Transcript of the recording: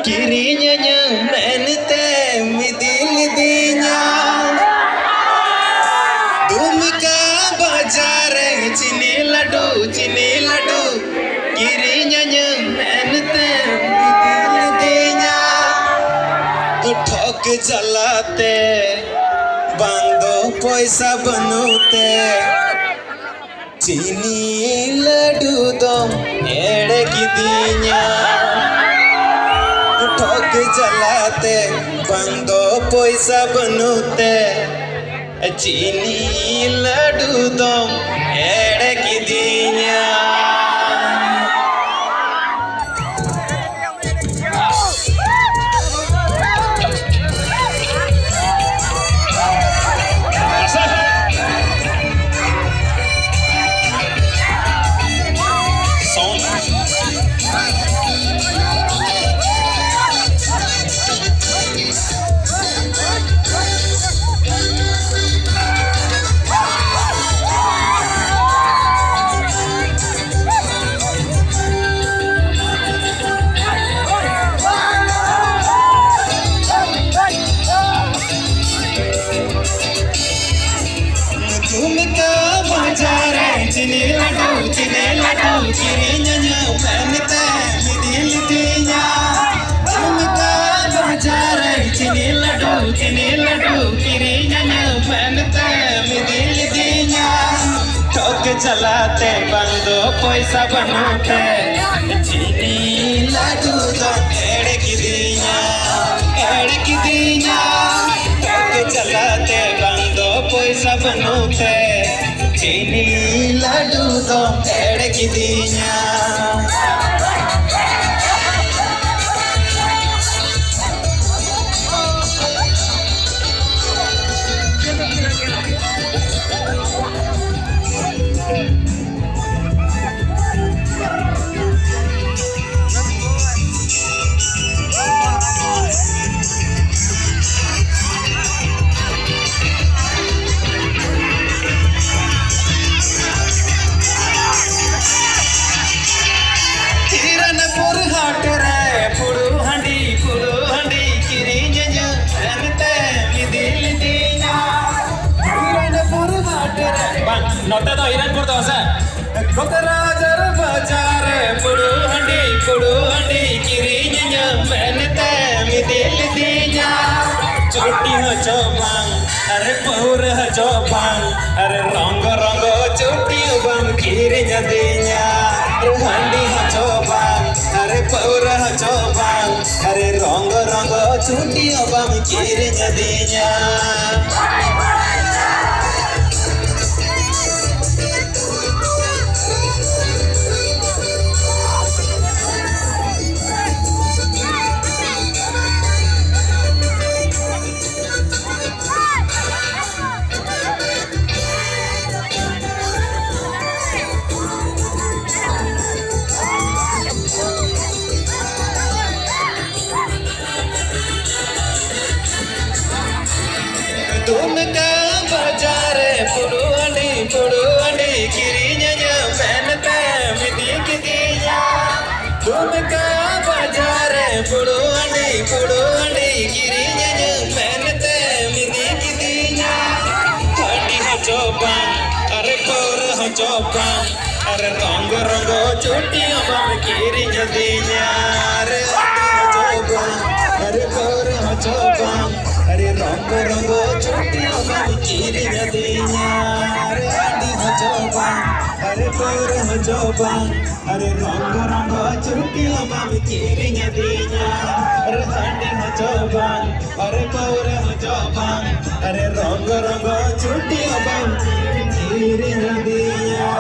Kirinya menete midil dinya Dumika bazare chini ladu Kirinya menete midil dinya ठग जलाते बांधो पैसा बनोते चीनी लड्डू दम एड़े की दिया ठग जलाते बांधो पैसा बनोते चीनी लड्डू दम एड़े की दिया Chini ladu, kirinya menete midil dinya. Dumika bazare chini ladu, kirinya menete midil dinya. ठग चलाते बंदो पैसा बनोते चीनी लड्डू दो एड़े की दिया ठग चलाते बंदो पैसा बनोते चीनी लड्डू दो एड़े की दिया नोटे तो हिरणपुर तो से कोकराजर बाजारे पुडू हंडी किरिnya menete midil dinya चोटी हो चोबांग अरे पौर हो चोबांग अरे रंग चोटी हो बम किरिnya dinya हंडी हो चोबांग अरे पौर हो चोबांग अरे रंग चोटी हो बम किरिnya dinya Dumika bazare pudu handi kirinya menete midil dinya Dumika bazare pudu handi kirinya menete midil dinya handi ho chobang are paur ho chobang are rang choti bam kirinya dinya are handi ho chobang are paur ho chobang अरे रंग चोटी बम किरिnya dinya अरे हंडी हो चोबांग अरे पौर हो चोबांग अरे रंग चोटी बम किरिnya dinya अरे हंडी हो चोबांग अरे पौर हो चोबांग अरे रंग चोटी बम किरिnya dinya